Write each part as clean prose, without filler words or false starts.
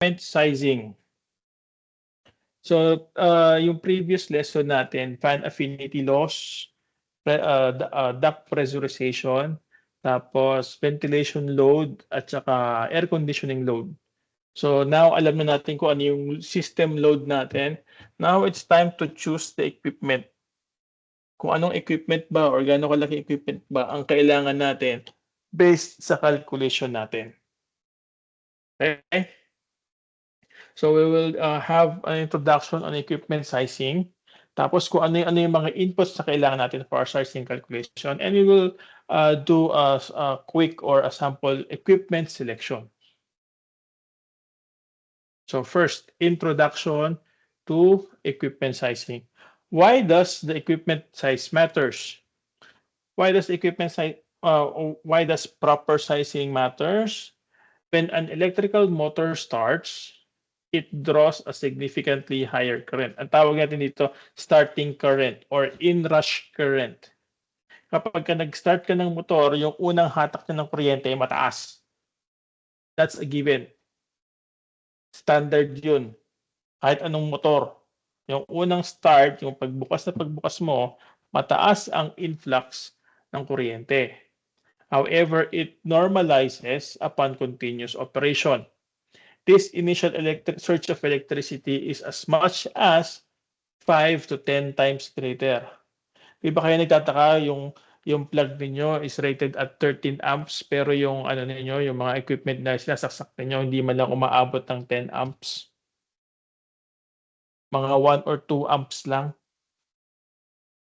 Sizing. So, yung previous lesson natin, fan affinity loss, duct pressurization, tapos ventilation load, at saka air conditioning load. So now alam na natin kung ano yung system load natin. Now it's time to choose the equipment. Kung anong equipment ba or gaano kalaki equipment ba ang kailangan natin based sa calculation natin. Okay? So we will have an introduction on equipment sizing. Tapos kung ano yung mga inputs na kailangan natin for our sizing calculation. And we will do a quick or a sample equipment selection. So first, introduction to equipment sizing. Why does the equipment size matters? Why does equipment size? Why does proper sizing matters? When an electrical motor starts, it draws a significantly higher current. Ang tawag natin dito, starting current or inrush current. Kapag nag-start ka ng motor, yung unang hatak niya ng kuryente ay mataas. That's a given. Standard yun. Kahit anong motor. Yung unang start, yung pagbukas na pagbukas mo, mataas ang influx ng kuryente. However, it normalizes upon continuous operation. This initial surge of electricity is as much as 5 to 10 times greater. Di ba kayo nagtataka yung plug niyo is rated at 13 amps pero yung ano niyo, yung mga equipment na sinasaksak niyo hindi man lang umaabot ng 10 amps. Mga 1 or 2 amps lang.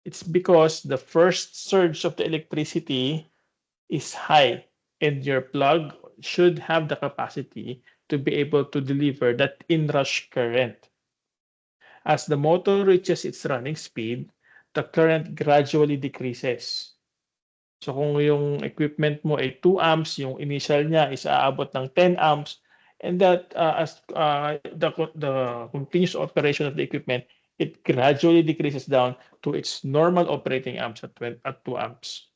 It's because the first surge of the electricity is high and your plug should have the capacity to be able to deliver that inrush current. As the motor reaches its running speed, the current gradually decreases. So kung yung equipment mo ay 2 amps, yung initial niya is aabot ng 10 amps, and that as the continuous operation of the equipment, it gradually decreases down to its normal operating amps at 2 amps.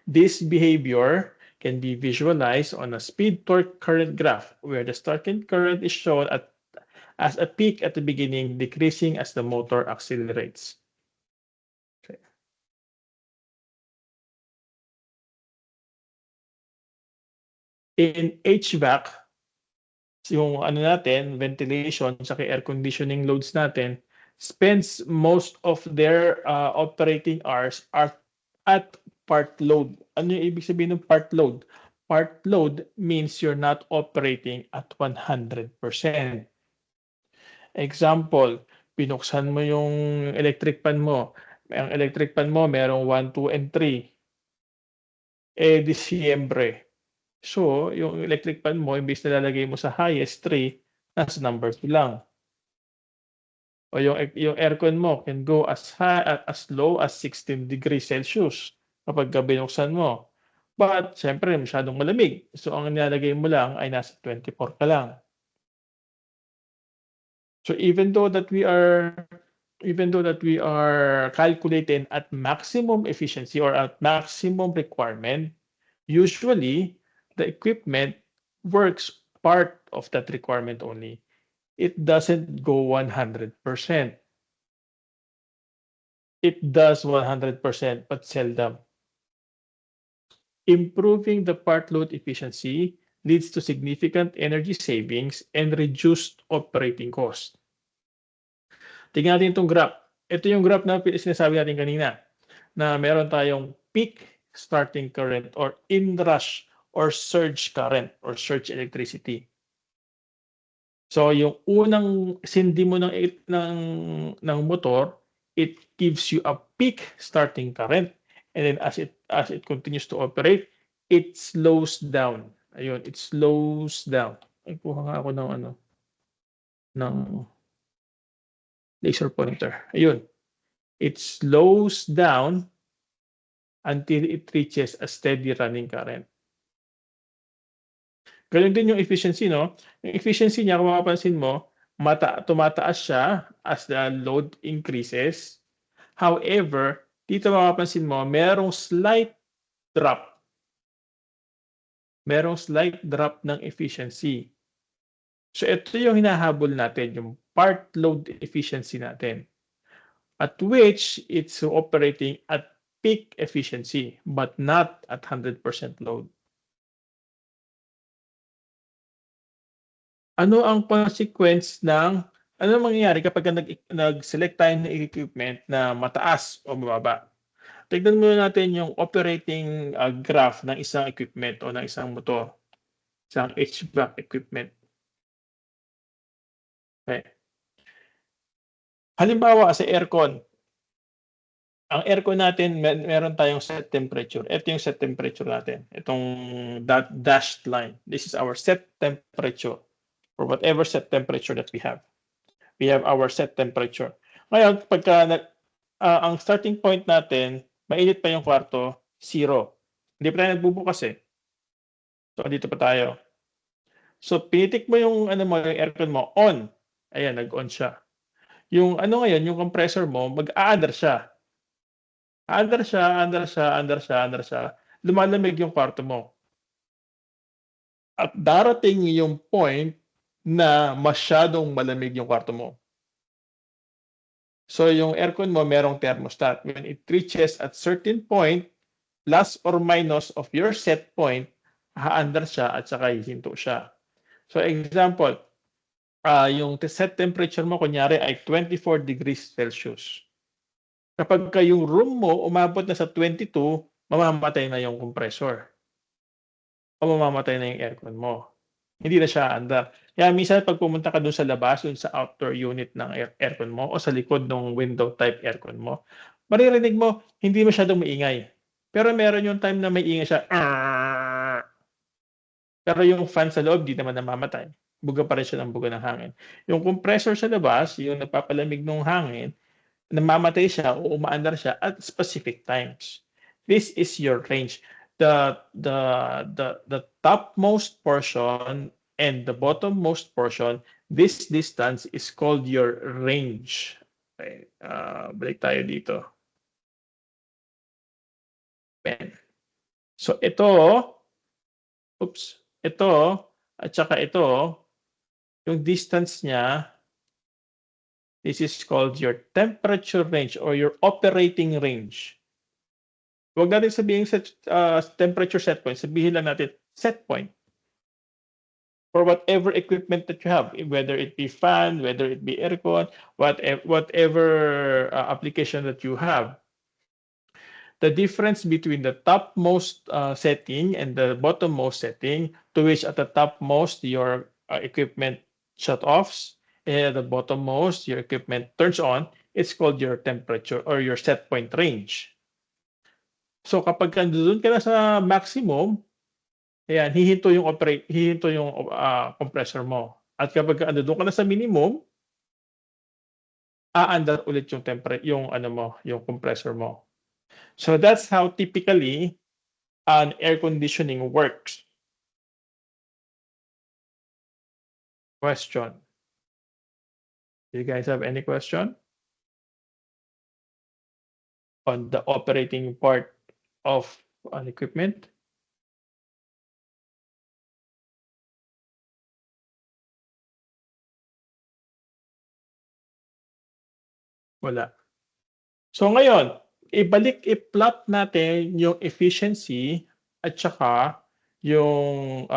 This behavior can be visualized on a speed torque current graph where the starting current is shown as a peak at the beginning, decreasing as the motor accelerates. Okay. In HVAC, yung ano natin, ventilation, saka air conditioning loads natin, spends most of their operating hours are at part load. Ano yung ibig sabihin ng part load? Part load means you're not operating at 100%. Example, binuksan mo yung electric fan mo. Ang electric fan mo merong 1, 2, and 3. Disyembre. So, yung electric fan mo, imbis na lalagay mo sa highest 3, nasa number 2 lang. O yung aircon mo can go as high as low as 16 degrees Celsius kapag binuksan mo. But, syempre, masyadong malamig. So, ang nilalagay mo lang ay nasa 24 ka lang. So, even though that we are calculating at maximum efficiency or at maximum requirement, usually the equipment works part of that requirement only. It doesn't go 100%. It does 100%, but seldom. Improving the part load efficiency leads to significant energy savings and reduced operating cost. Tingnan natin itong graph. Ito yung graph na sinasabi natin kanina na meron tayong peak starting current or inrush or surge current or surge electricity. So yung unang sindi mo ng motor, it gives you a peak starting current, and then as it continues to operate, it slows down. Ayun, it slows down. Ay, kuha nga ako ng laser pointer. Ayun. It slows down until it reaches a steady running current. Ganun din yung efficiency, no? Yung efficiency niya, kung mapapansin mo, tumataas siya as the load increases. However, dito mapapansin mo, merong slight drop. Merong slight drop ng efficiency. So ito yung hinahabol natin, yung part load efficiency natin, at which it's operating at peak efficiency but not at 100% load. Ano ang consequence ng ano ang mangyayari kapag nag-select tayo ng equipment na mataas o mababa? Tignan muna natin yung operating, graph ng isang equipment o ng isang motor, isang HVAC equipment. Okay. Halimbawa sa aircon, ang aircon natin meron tayong set temperature. Ito yung set temperature natin, itong dashed line. This is our set temperature for whatever set temperature that we have. We have our set temperature. Ngayon pagka ang starting point natin, mainit pa yung kwarto, 0. Hindi pa tayo nagbubukas, eh. So, dito pa tayo. So, pinitik mo yung ano mo, yung aircon mo, on. Ayan, nag-on siya. Yung ano ngayon, yung compressor mo, mag-a-under siya. Under siya, under siya, under siya, under siya. Lumalamig yung kwarto mo. At darating yung point na masyadong malamig yung kwarto mo. So, yung aircon mo, merong thermostat. When it reaches at certain point, plus or minus of your set point, ha-under siya at saka hihinto siya. So, example, yung set temperature mo, kunyari, ay 24 degrees Celsius. Kapag yung room mo umabot na sa 22, mamamatay na yung compressor. O mamamatay na yung aircon mo. Hindi na siya under. Kaya minsan pag pumunta ka dun sa labas, dun sa outdoor unit ng aircon mo o sa likod ng window type aircon mo, maririnig mo hindi masyadong maingay. Pero meron yung time na may ingay siya. Pero yung fan sa loob di naman namamatay. Buga pa rin siya ng buga ng hangin. Yung compressor sa labas, yung nagpapalamig ng hangin, namamatay siya o umaandar siya at specific times. This is your range. The topmost portion and the bottommost portion, this distance is called your range. Okay, balik tayo dito. So ito, ito at saka ito, yung distance niya, this is called your temperature range or your operating range. Huwag natin sabihin temperature set point, sabihin lang natin set point. For whatever equipment that you have, whether it be fan, whether it be aircon, whatever application that you have. The difference between the topmost setting and the bottommost setting, to which at the topmost your equipment shut offs, and at the bottommost your equipment turns on, it's called your temperature or your set point range. So kapag nandoon ka na sa maximum, ayan, hihinto yung compressor mo. At kapag nandoon ka na sa minimum, aandar ulit yung ano mo, yung compressor mo. So that's how typically an air conditioning works. Question. Do you guys have any question on the operating part of an equipment? Wala. So ngayon, i-plot natin yung efficiency at saka yung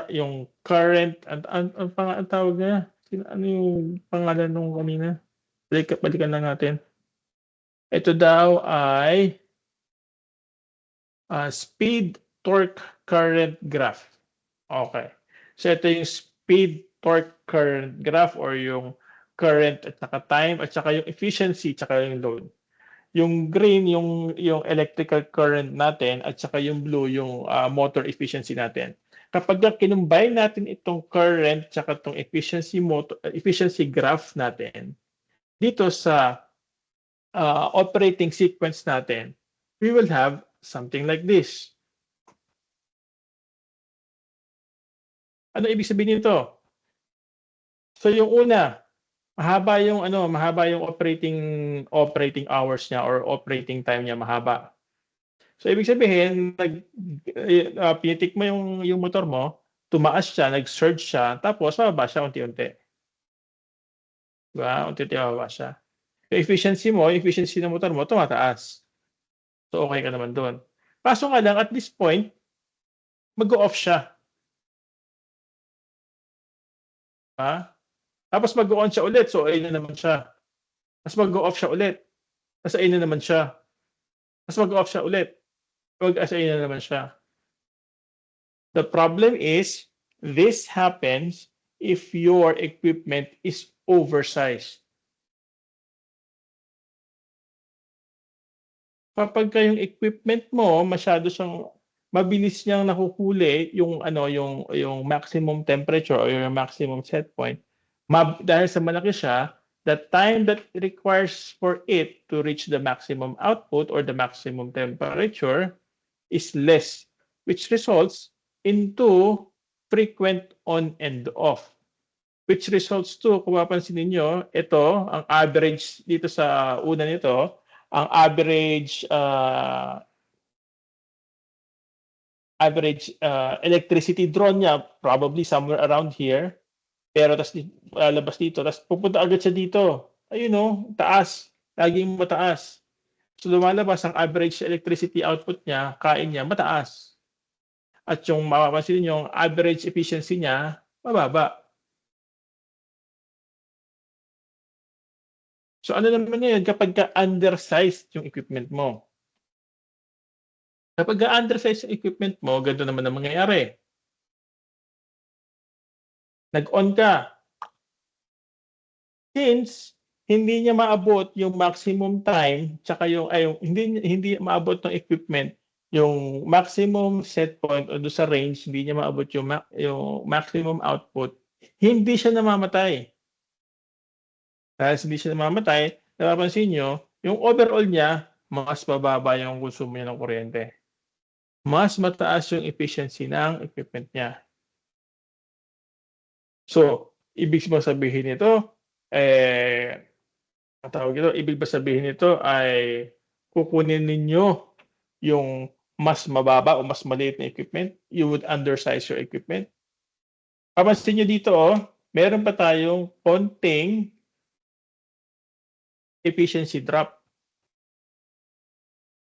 yung current ang tawag niya? Ano yung pangalan nung kanina? Balikan lang natin. Ito daw ay speed, torque, current graph. Okay. So ito yung speed, torque, current graph or yung current at saka time at saka yung efficiency at saka yung load. Yung green yung electrical current natin at saka yung blue yung motor efficiency natin. Kapag kinumbine natin itong current at saka itong efficiency graph natin dito sa operating sequence natin, we will have something like this. Ano ibig sabihin nito? So yung una, mahaba yung operating hours niya or operating time niya mahaba. So ibig sabihin pinitik mo yung motor mo, tumaas siya, nag-surge siya, tapos bababa siya unti-unti. Diba? Unti-unti bababa siya. Yung efficiency ng motor mo tumataas. So, okay ka naman do'n. Kaso nga lang at this point, mag-o-off siya, 'di ba? Tapos mag-o-on siya ulit, so ayun na naman siya. Tapos mag-o-off siya ulit, ta's ayun na naman siya. Tapos mag-o-off siya ulit, ayun na naman siya. The problem is, this happens if your equipment is oversized. Kapagka yung equipment mo masyado siyang mabilis niyang nahuhuli yung ano, yung maximum temperature or yung maximum set point, dahil sa malaki siya, the time that it requires for it to reach the maximum output or the maximum temperature is less, which results into frequent on and off. Which results to, kung mapapansin ninyo, ito, ang average dito sa una nito, ang average electricity drawn niya probably somewhere around here, pero ta's lalabas dito, ta's pupunta agad siya dito. Ayun oh, taas, laging mataas. So lumalabas ang average electricity output niya, kain niya, mataas. At yung mapapansin niyo, yung average efficiency niya, mababa. So ano naman na yun kapagka undersized yung equipment mo. Kapagka undersized yung equipment mo, ganito naman ang mangyayari. Nag-on ka, since hindi niya maabot yung maximum time, tsaka yung hindi maabot ng equipment yung maximum set point o do'n sa range, hindi niya maabot yung maximum output, hindi siya namamatay. Dahil hindi siya namamatay, napapansin niyo, yung overall niya, mas mababa yung konsumo niya ng kuryente. Mas mataas yung efficiency ng equipment niya. So, ibig ba sabihin nito, ang tawag dito, ibig ba sabihin nito ay kukunin ninyo yung mas mababa o mas maliit na equipment? You would undersize your equipment? Papansin niyo dito, meron pa tayong konting efficiency drop.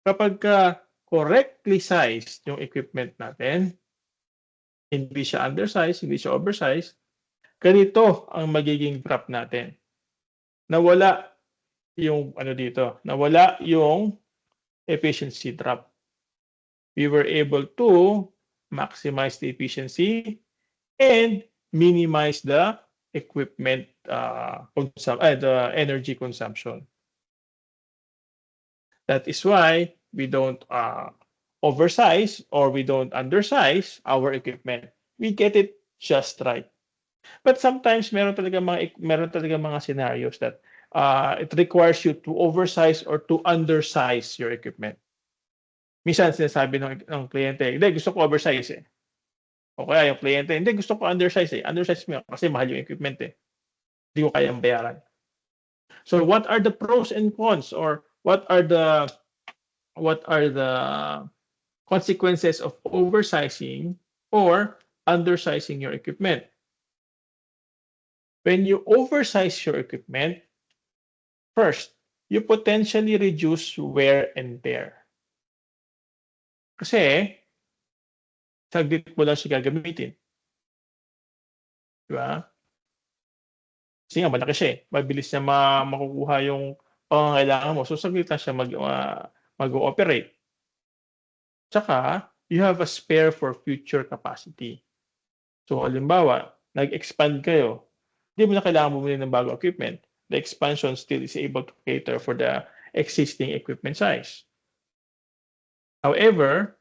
Kapagka correctly sized yung equipment natin, hindi siya undersized, hindi siya oversized, ganito ang magiging drop natin. Nawala yung ano dito, nawala yung efficiency drop. We were able to maximize the efficiency and minimize the equipment the energy consumption. That is why we don't oversize or we don't undersize our equipment. We get it just right. But sometimes meron talaga mga scenarios that it requires you to oversize or to undersize your equipment. Minsan sinasabi ng kliyente, "Hindi, gusto ko oversize, eh." O kaya yung kliyente, "Hindi, gusto ko undersize, eh. Undersize mo kasi mahal yung equipment, eh. Hindi ko kayang bayaran." So what are the pros and cons or what are the consequences of oversizing or undersizing your equipment? When you oversize your equipment, first, you potentially reduce wear and tear. Kasi saglit mo lang siya gagamitin. Di ba? Kasi nga malaki siya, eh. Mabilis niya makukuha yung pangangailangan mo. So saglit lang siya mag-ooperate. Tsaka, you have a spare for future capacity. So halimbawa, nag-expand kayo, hindi mo na kailangan bumili ng bagong equipment. The expansion still is able to cater for the existing equipment size. However,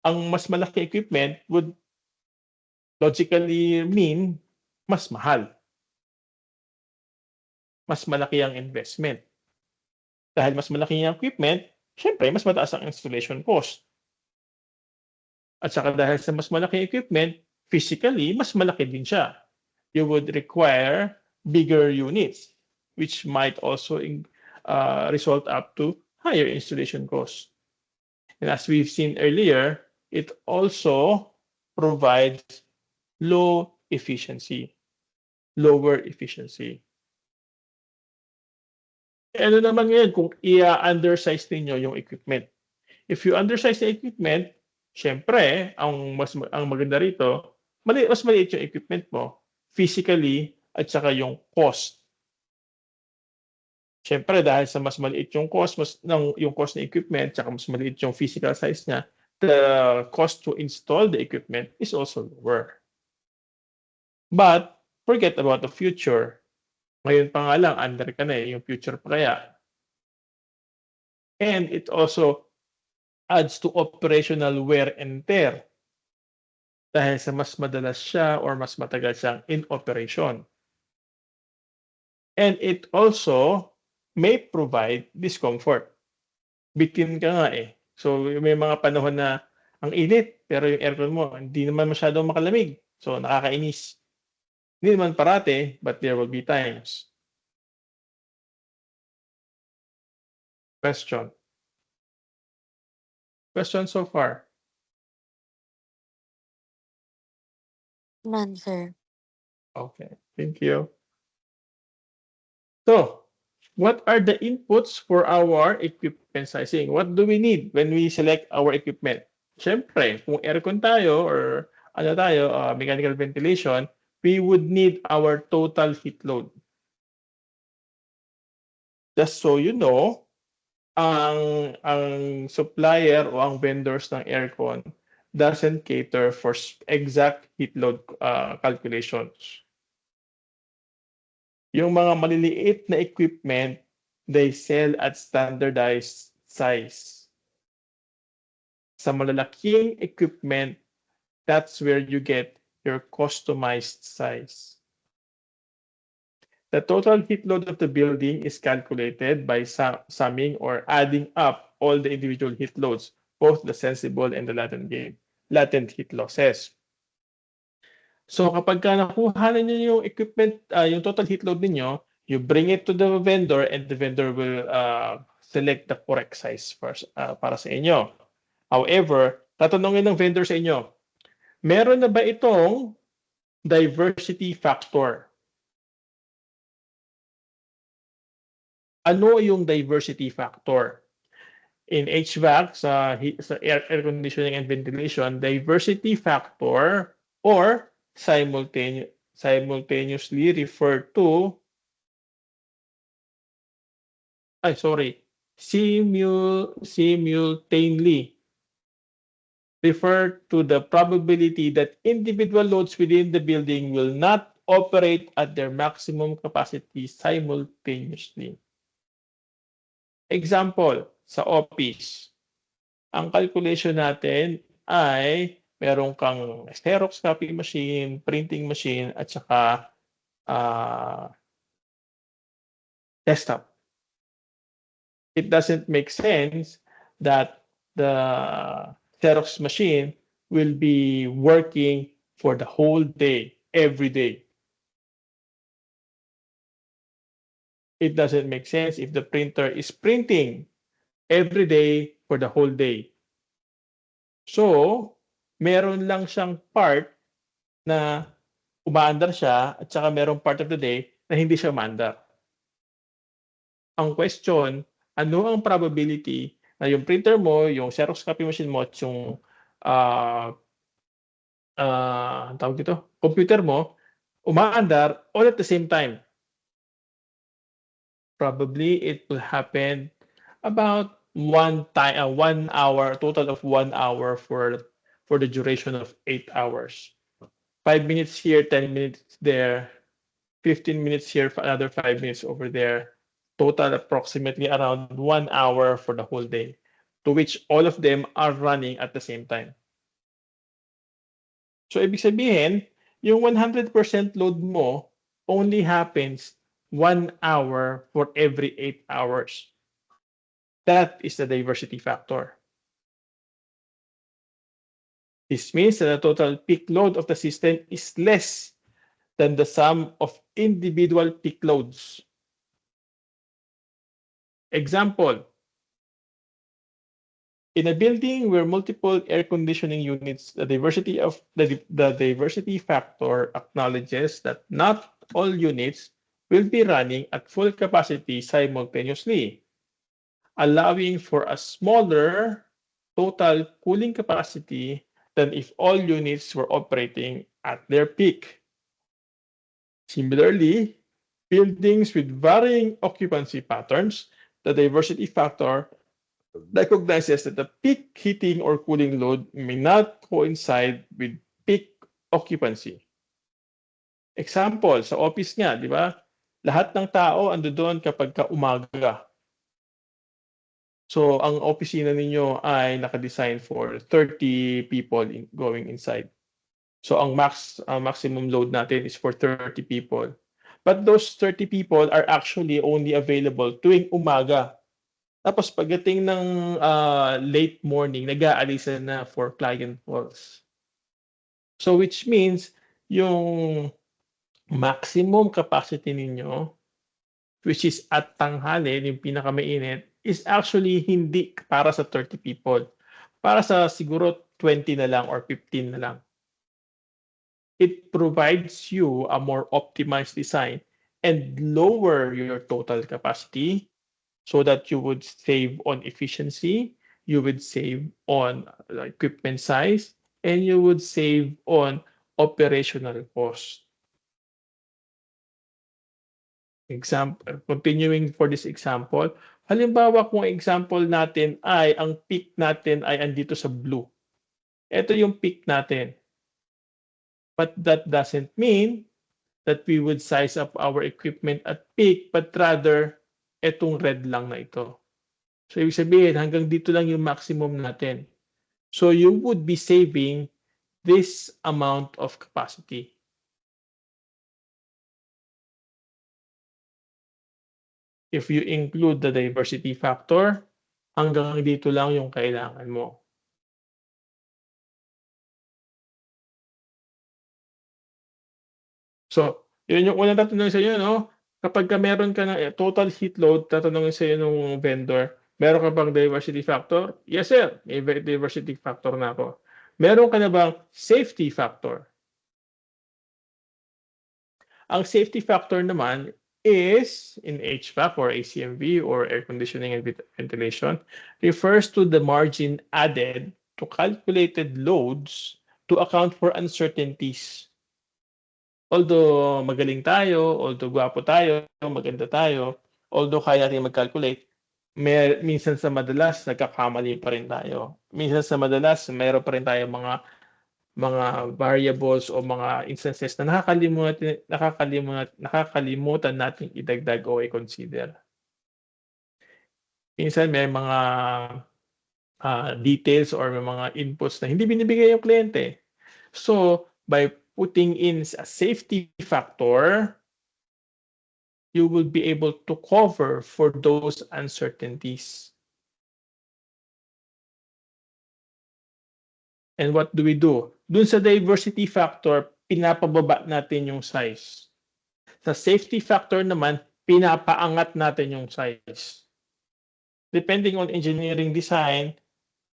ang mas malaki equipment would logically mean mas mahal. Mas malaki ang investment. Dahil mas malaki ang equipment, syempre mas mataas ang installation cost. At saka dahil sa mas malaking equipment, physically, mas malaki din siya. You would require bigger units, which might also result up to higher installation costs. And as we've seen earlier, it also provides low efficiency, lower efficiency. Ano naman ngayon kung i-undersize ninyo yung equipment? If you undersize the equipment, siyempre ang maganda rito, mas maliit yung equipment mo physically at saka yung cost. Siyempre dahil sa mas maliit yung cost yung cost ng equipment tsaka mas maliit yung physical size niya, the cost to install the equipment is also lower. But forget about the future. Ngayon pa nga lang under ka na, yung future pa kaya? And it also adds to operational wear and tear dahil sa mas madalas siya or mas matagal siyang in operation. And it also may provide discomfort. Bitin ka nga eh. So may mga panahon na ang init pero yung aircon mo hindi naman masyadong makalamig. So nakakainis. Hindi naman parate but there will be times. Question. Question so far? None, sir. Okay, thank you. So, what are the inputs for our equipment sizing? What do we need when we select our equipment? Siyempre, kung aircon tayo or mechanical ventilation, we would need our total heat load. Just so you know, ang supplier o ang vendors ng aircon doesn't cater for exact heat load calculations. Yung mga maliliit na equipment, they sell at standardized size. Sa malalaking equipment, that's where you get your customized size. The total heat load of the building is calculated by summing or adding up all the individual heat loads, both the sensible and the latent heat losses. So kapag nakuha ninyo yung equipment, yung total heat load ninyo, you bring it to the vendor and the vendor will select the correct size para sa inyo. However, tatanungin ng vendor sa inyo, meron na ba itong diversity factor? Ano yung diversity factor? In HVAC, sa air conditioning and ventilation, diversity factor or simultaneously referred to simultaneously refer to the probability that individual loads within the building will not operate at their maximum capacity simultaneously. Example, sa office, ang calculation natin ay meron kang Xerox copy machine, printing machine, at saka desktop. It doesn't make sense that the Xerox machine will be working for the whole day, every day. It doesn't make sense if the printer is printing every day for the whole day. So, meron lang siyang part na umaandar siya at saka merong part of the day na hindi siya umaandar. Ang question, ano ang probability na yung printer mo, yung Xerox copy machine mo at yung tawag dito, computer mo, umaandar all at the same time? Probably it will happen about 1 hour, total of 1 hour for the duration of 8 hours. 5 minutes here, 10 minutes there, 15 minutes here, another 5 minutes over there. Total approximately around 1 hour for the whole day, to which all of them are running at the same time. So ibig sabihin, yung 100% load mo only happens 1 hour for every 8 hours. That is the diversity factor. This means that the total peak load of the system is less than the sum of individual peak loads. Example, In a building where multiple air conditioning units, the diversity factor acknowledges that not all units will be running at full capacity simultaneously, allowing for a smaller total cooling capacity than if all units were operating at their peak. Similarly, buildings with varying occupancy patterns, the diversity factor recognizes that the peak heating or cooling load may not coincide with peak occupancy. Example, sa office nga, di ba? Lahat ng tao ando doon kapag umaga. So, ang opisina ninyo ay naka-design for 30 people going inside. So, ang maximum load natin is for 30 people. But those 30 people are actually only available tuwing umaga. Tapos pagdating ng late morning, nag-aalisan na for client calls. So which means yung maximum capacity ninyo, which is at tanghali, yung pinakamainit, is actually hindi para sa 30 people. Para sa siguro 20 na lang or 15 na lang. It provides you a more optimized design and lower your total capacity so that you would save on efficiency, you would save on equipment size, and you would save on operational cost. Example, continuing for this example, halimbawa kung example natin ay ang peak natin ay andito sa blue. Ito yung peak natin. But that doesn't mean that we would size up our equipment at peak, but rather etong red lang na ito. So, ibig sabihin, hanggang dito lang yung maximum natin. So, you would be saving this amount of capacity. If you include the diversity factor, hanggang dito lang yung kailangan mo. So, yun yung unang tatanungin sa iyo, no? Kapag meron ka ng total heat load, tatanungin sa iyo ng vendor, meron ka bang diversity factor? Yes, sir. May diversity factor na ako. Meron ka na bang safety factor? Ang safety factor naman is in HVAC or ACMV or air conditioning and ventilation refers to the margin added to calculated loads to account for uncertainties. Although magaling tayo, although gwapo tayo, maganda tayo, although kaya natin mag-calculate, minsan sa madalas nagkakamali pa rin tayo. Minsan sa madalas mayroon pa rin tayo mga variables o mga instances na nakakalimutan nating idagdag o i-consider. Minsan may mga details or may mga inputs na hindi binibigay yung kliyente. So, by putting in a safety factor, you will be able to cover for those uncertainties. And what do we do? Dun sa diversity factor, pinapababa natin yung size. Sa safety factor naman, pinapaangat natin yung size. Depending on engineering design,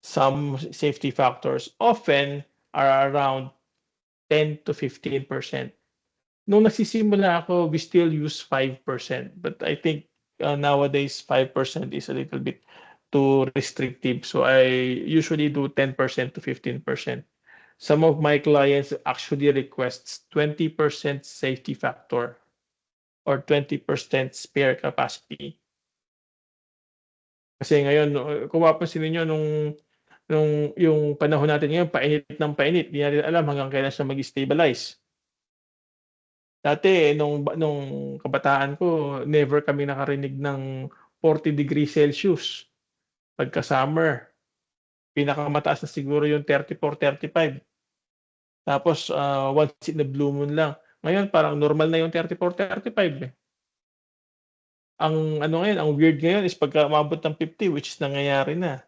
some safety factors often are around 10 to 15%. Nung nagsisimula ako, we still use 5%. But I think nowadays, 5% is a little bit too restrictive. So I usually do 10% to 15%. Some of my clients actually requests 20% safety factor or 20% spare capacity. Kasi ngayon, kung mapapansin niyo nung yung panahon natin ngayon, painit ng painit, hindi natin alam hanggang kailan siya mag-stabilize. Dati, nung kabataan ko, never kami nakarinig ng 40 degrees Celsius. Pagka-summer, pinakamataas na siguro yung 34, 35. Tapos, once in a blue moon lang. Ngayon, parang normal na yung 34, 35 eh. Ang ano ngayon, ang weird ngayon is pagka umabot ng 50, which is nangyayari na.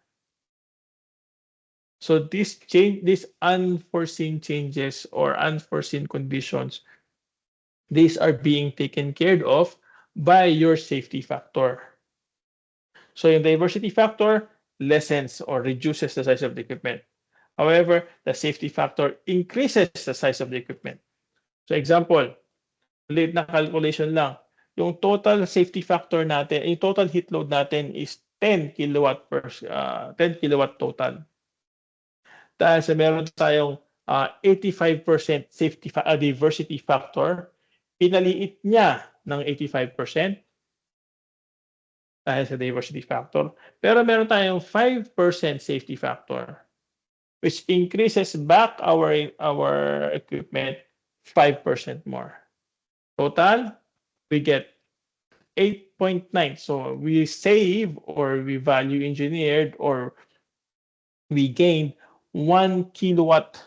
So these unforeseen changes or unforeseen conditions, these are being taken care of by your safety factor. So yung diversity factor, lessens or reduces the size of the equipment. However, the safety factor increases the size of the equipment. So example, late na calculation lang. Yung total safety factor natin, yung total heat load natin is 10 kilowatt 10 kilowatt total. Dahil sa meron tayong 85% diversity factor, pinaliit niya ng 85% dahil sa diversity factor. Pero meron tayong 5% safety factor, which increases back our equipment 5% more. Total, we get 8.9. So we save or we value engineered or we gained 1 kilowatt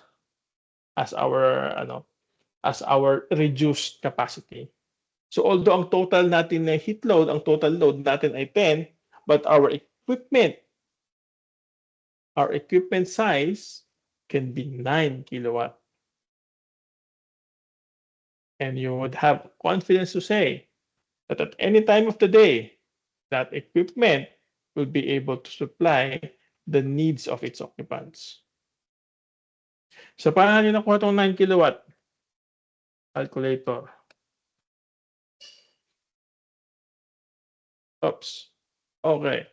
as our reduced capacity. So although ang total natin na heat load, ang total load natin ay 10, but our equipment size can be 9 kilowatt. And you would have confidence to say that at any time of the day, that equipment will be able to supply the needs of its occupants. So paano nyo nakuha itong 9 kilowatt? Calculator. Oops. Okay.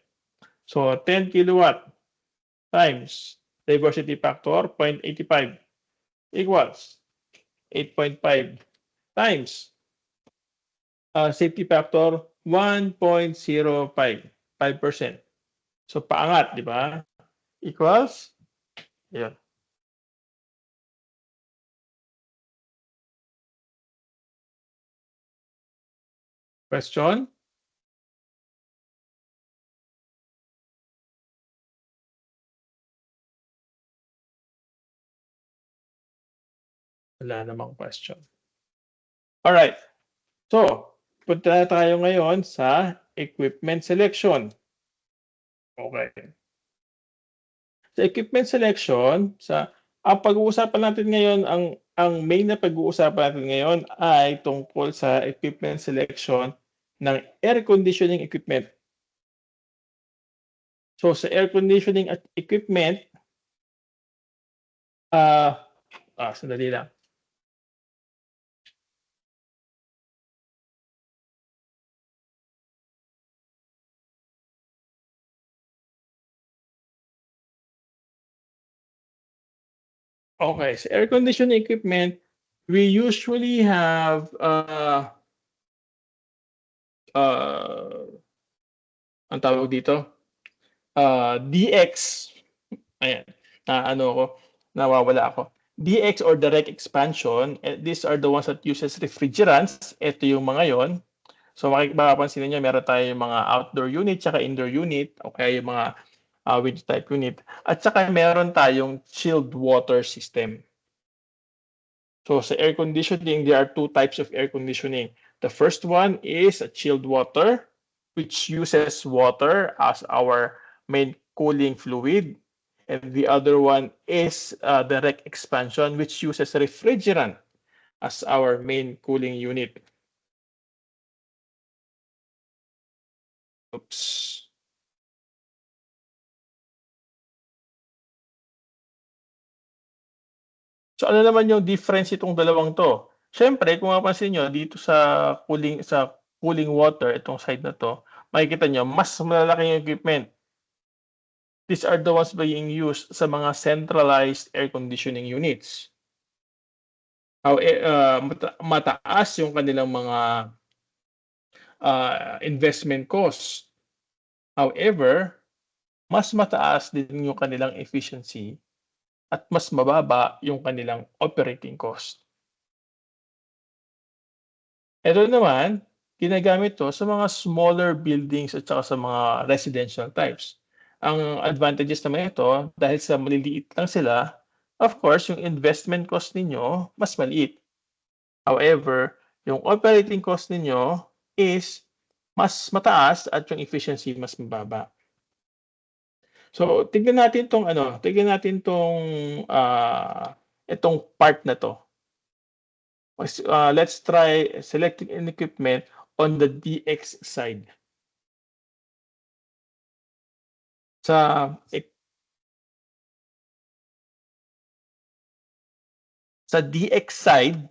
So 10 kilowatt times diversity factor 0.85 equals 8.5 times safety factor 1.05, 5%. So paangat, di ba? Equals, yun. Question? Wala namang question. Alright. So, punta na tayo ngayon sa equipment selection. Okay. Sa equipment selection, ang pag-uusapan natin ngayon, ang main na pag-uusapan natin ngayon ay tungkol sa equipment selection ng air conditioning equipment. So sa air conditioning equipment, sandali lang. Okay, sa air conditioning equipment, we usually have ang tawag dito, DX. Ayan, nawawala ako. DX or direct expansion, these are the ones that uses refrigerants. Ito yung mga yon. So mapapansin niyo meron tayong mga outdoor unit tsaka indoor unit o kaya yung mga window type unit. At saka meron tayong chilled water system. So sa air conditioning, there are two types of air conditioning. The first one is a chilled water, which uses water as our main cooling fluid. And the other one is direct expansion, which uses refrigerant as our main cooling unit. Oops. So ano naman yung difference itong dalawang to? Siyempre, kung mapapansin nyo, dito sa cooling water, itong side na to, makikita nyo, mas malalaki yung equipment. These are the ones being used sa mga centralized air conditioning units. Mataas yung kanilang mga investment cost. However, mas mataas din yung kanilang efficiency at mas mababa yung kanilang operating cost. Ito naman, ginagamit to sa mga smaller buildings at saka sa mga residential types. Ang advantages naman ito, dahil sa maliliit lang sila, of course, yung investment cost ninyo, mas maliit. However, yung operating cost ninyo is mas mataas at yung efficiency mas mababa. So, tignan natin itong part na to. Let's try selecting an equipment on the DX side. Sa DX side,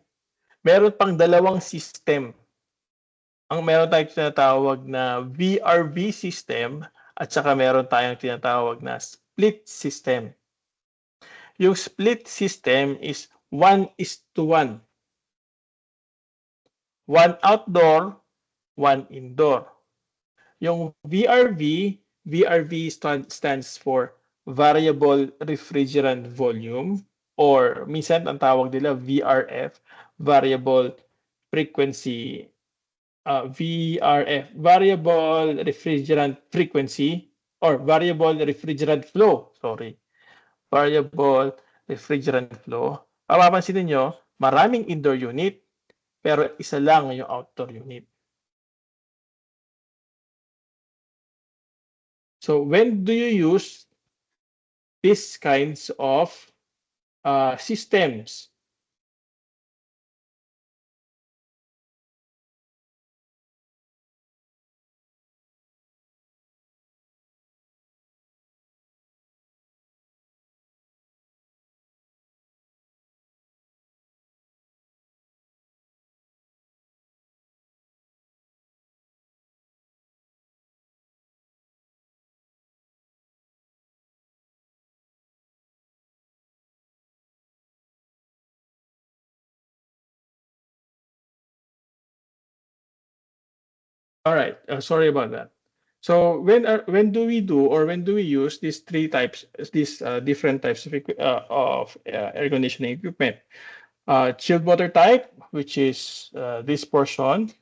meron pang dalawang system. Ang meron tayong tinatawag na VRV system at saka meron tayong tinatawag na split system. Yung split system is 1:1. One outdoor, one indoor. Yung VRV stands for Variable Refrigerant Volume, or minsan ang tawag nila VRF, Variable Frequency, VRF, Variable Refrigerant Frequency, or Variable Refrigerant Flow, sorry. Variable Refrigerant Flow. Mapapansin niyo, maraming indoor unit, pero isa lang yung outdoor unit. So when do you use these kinds of systems? All right, sorry about that. So when do we do, or when do we use these three types, these different types of air conditioning equipment? Chilled water type, which is this portion.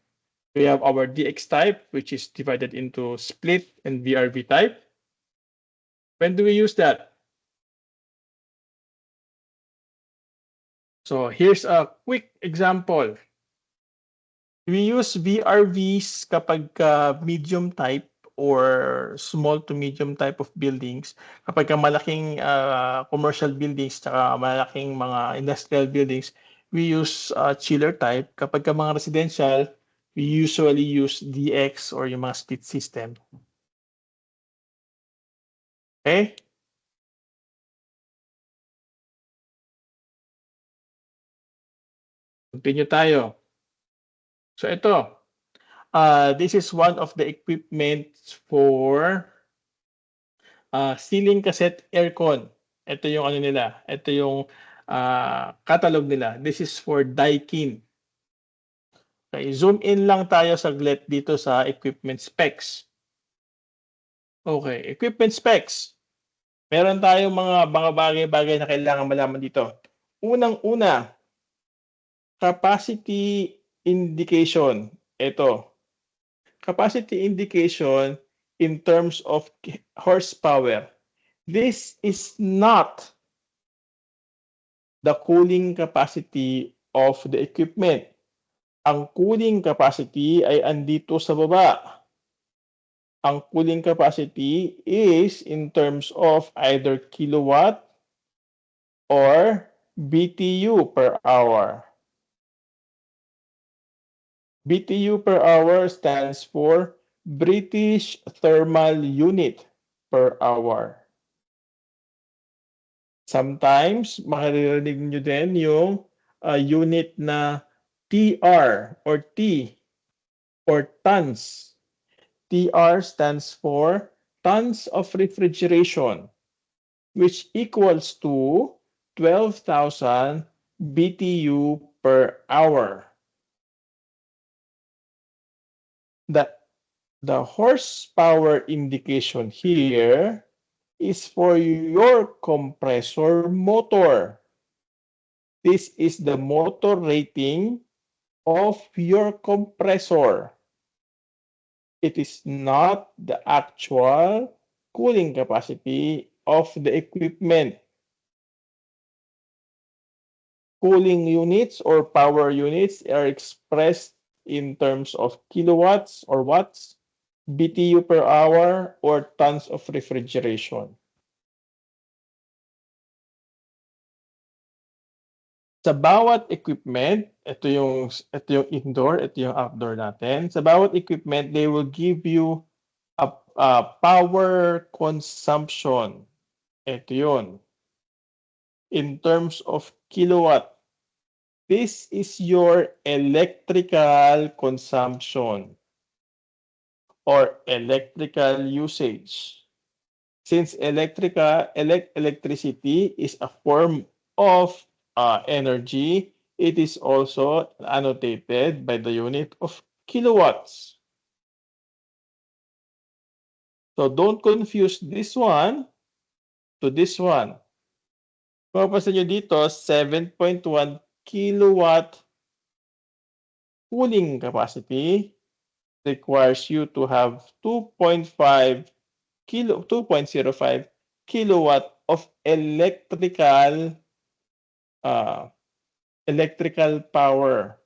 We have our DX type, which is divided into split and VRV type. When do we use that? So here's a quick example. We use VRVs kapag medium type or small to medium type of buildings. Kapag malaking commercial buildings tsaka malaking mga industrial buildings, we use chiller type. Kapag mga residential, we usually use DX or yung mga split system. Okay? Continue tayo. So ito, this is one of the equipment for ceiling cassette aircon. Ito yung ano nila, ito yung catalog nila. This is for Daikin. Okay, zoom in lang tayo saglit dito sa equipment specs. Okay, equipment specs. Meron tayong mga bagay-bagay na kailangan malaman dito. Unang-una, capacity indication. Ito. Capacity indication in terms of horsepower. This is not the cooling capacity of the equipment. Ang cooling capacity ay andito sa baba. Ang cooling capacity is in terms of either kilowatt or BTU per hour. BTU per hour stands for British Thermal Unit per hour. Sometimes, makarinig nyo din yung unit na TR or T or tons. TR stands for tons of refrigeration, which equals to 12,000 BTU per hour. The horsepower indication here is for your compressor motor. This is the motor rating of your compressor. It is not the actual cooling capacity of the equipment. Cooling units or power units are expressed in terms of kilowatts or watts, BTU per hour, or tons of refrigeration. Sa bawat equipment, ito yung indoor, ito yung outdoor natin. Sa bawat equipment, they will give you power consumption. Ito yun. In terms of kilowatt, this is your electrical consumption or electrical usage. Since electricity is a form of energy, it is also annotated by the unit of kilowatts. So don't confuse this one to this one. Mapapansin nyo dito, 7.1 kilowatt cooling capacity requires you to have 2.05 kilowatt of electrical power.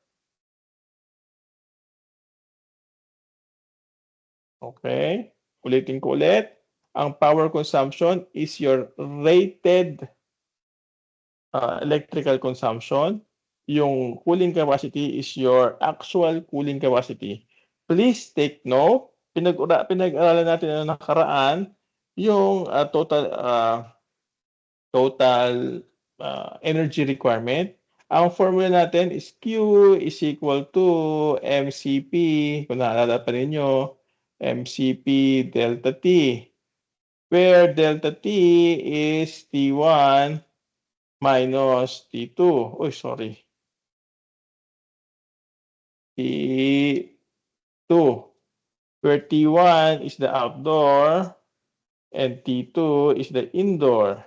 Okay? Ulitin ko ulit. Ang power consumption is your rated electrical consumption. Yung cooling capacity is your actual cooling capacity. Please take note, pinag-aralan natin na nakaraan yung total energy requirement. Ang formula natin is Q is equal to MCP, kung naalala pa ninyo, MCP delta T, where delta T is T1 minus T2. Oh, sorry. T2, where T1 is the outdoor and T2 is the indoor.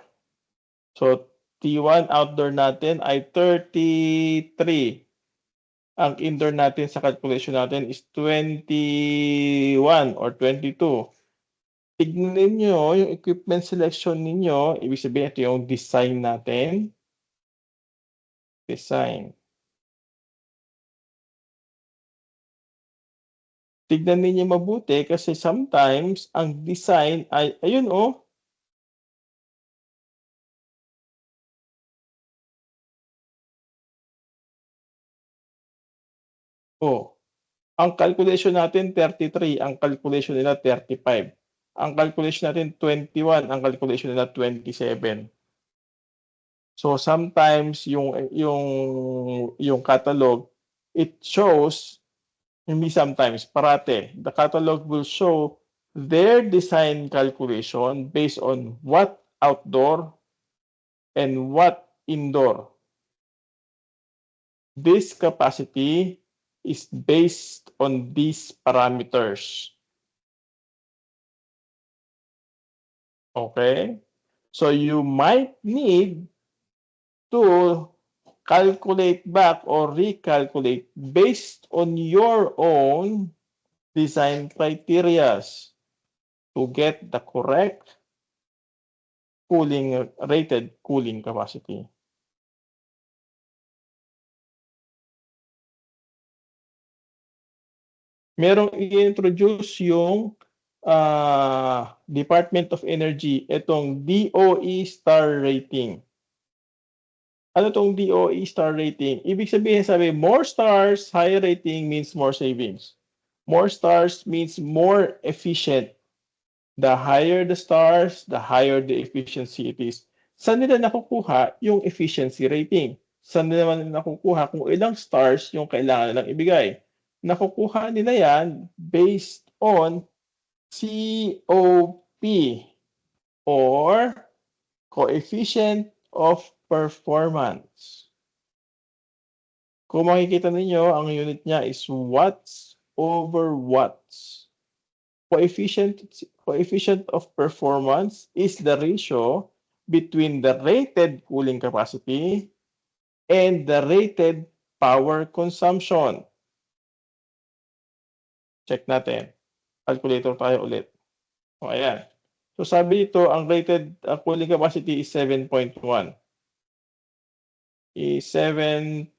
So, T1 outdoor natin ay 33. Ang indoor natin sa calculation natin is 21 or 22. Tignan ninyo yung equipment selection ninyo. Ibig sabihin, ito yung design natin. Design. Tignan ninyo mabuti kasi sometimes ang design ay, ayun oh. Oh, ang calculation natin 33, ang calculation nila 35. Ang calculation natin 21, ang calculation nila 27. So sometimes yung catalog, it shows, hindi sometimes, parate, the catalog will show their design calculation based on what outdoor and what indoor. This capacity is based on these parameters. Okay? So you might need to calculate back or recalculate based on your own design criteria to get the correct rated cooling capacity. Merong i-introduce yung Department of Energy, itong DOE star rating. Ano tong DOE star rating? Ibig sabihin, more stars, higher rating means more savings. More stars means more efficient. The higher the stars, the higher the efficiency it is. Saan nila nakukuha yung efficiency rating? Saan nila nakukuha kung ilang stars yung kailangan nilang ibigay? Nakukuha nila yan based on COP or coefficient of performance. Kung makikita ninyo, ang unit niya is watts over watts. Coefficient of performance is the ratio between the rated cooling capacity and the rated power consumption. Check natin. Calculator tayo ulit. O, ayan. So sabi dito, ang rated cooling capacity is 7.1. Is 7.1.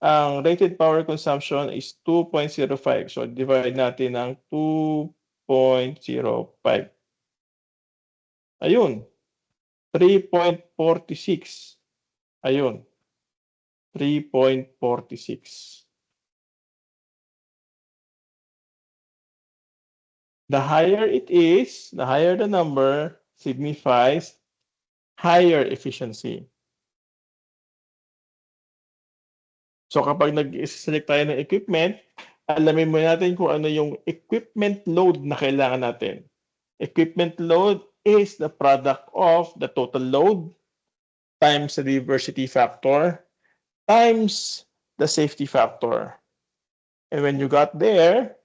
Ang rated power consumption is 2.05. So divide natin ng 2.05. Ayun. 3.46. Ayun. 3.46. The higher it is, the higher the number signifies higher efficiency. So kapag nag-select tayo ng equipment, alamin mo natin kung ano yung equipment load na kailangan natin. Equipment load is the product of the total load times the diversity factor times the safety factor. And when you got there,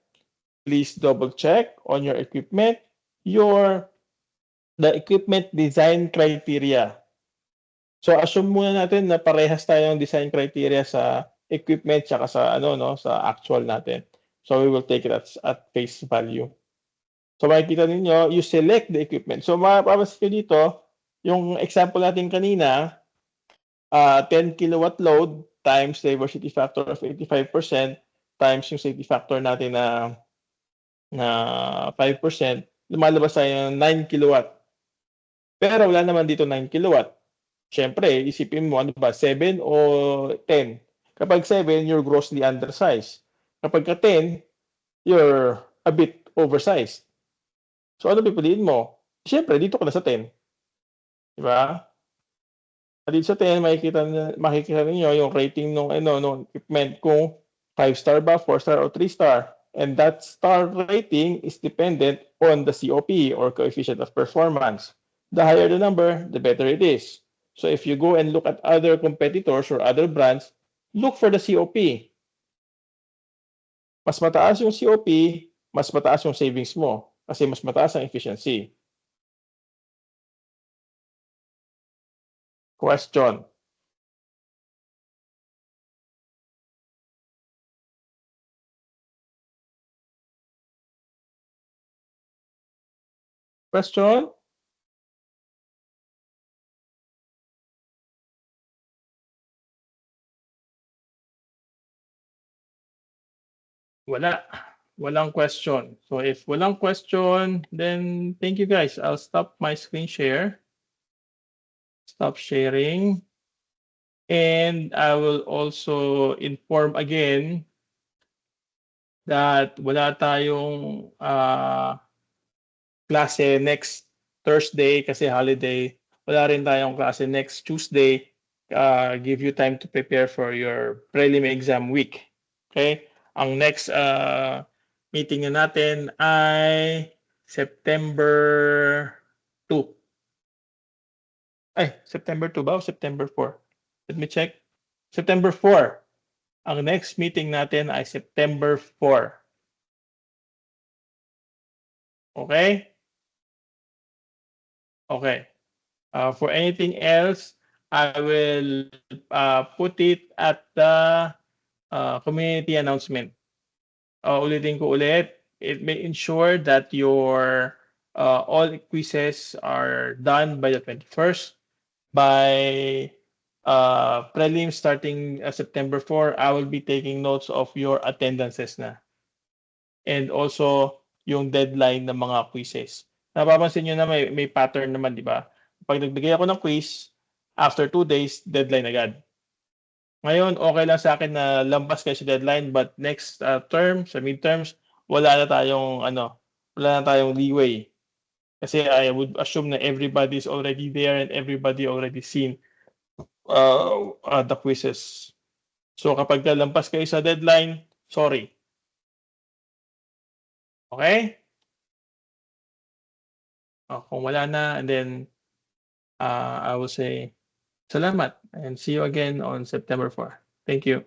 please double check on your equipment, the equipment design criteria. So assume muna natin na parehas tayo ng design criteria sa equipment tsaka sa sa actual natin. So we will take it at face value. So makikita ninyo, you select the equipment. So mapapansin nyo dito, yung example natin kanina, 10 kilowatt load times diversity factor of 85% times yung safety factor natin na 5%, lumalabas tayo ng 9 kilowatt. Pero wala naman dito 9 kilowatt. Siyempre, isipin mo, ano ba, 7 o 10? Kapag 7, you're grossly undersized. Kapag 10, you're a bit oversized. So, ano pipiliin mo? Siyempre, dito ka na sa 10. Diba? Dito sa 10, makikita niyo yung rating ng equipment kung 5-star ba, 4-star o 3-star. And that star rating is dependent on the COP or coefficient of performance. The higher the number, the better it is. So if you go and look at other competitors or other brands, look for the COP. Mas mataas yung COP, mas mataas yung savings mo kasi mas mataas ang efficiency. Question. Question? Wala. Walang question. So if walang question, then thank you guys. I'll stop my screen share. Stop sharing. And I will also inform again that wala tayong klase next Thursday kasi holiday. Wala rin tayong klase next Tuesday. Give you time to prepare for your prelim exam week. Okay? Ang next meeting na natin ay September 2. Ay, September 2 ba o September 4? Let me check. September 4. Ang next meeting natin ay September 4. Okay? Okay. For anything else, I will put it at the community announcement. Ulitin ko ulit, it may ensure that your all quizzes are done by the 21st. By prelim starting September 4, I will be taking notes of your attendances na. And also yung deadline ng mga quizzes. Napapansin nyo na may pattern naman, di ba? Pag nagbigay ako ng quiz, after 2 days, deadline agad. Ngayon, okay lang sa akin na lampas kayo sa deadline, but next term, sa midterms, wala na tayong leeway. Kasi I would assume na everybody is already there and everybody already seen the quizzes. So kapag lampas kayo sa deadline, sorry. Okay? Kung wala na, and then I will say salamat and see you again on September 4. Thank you.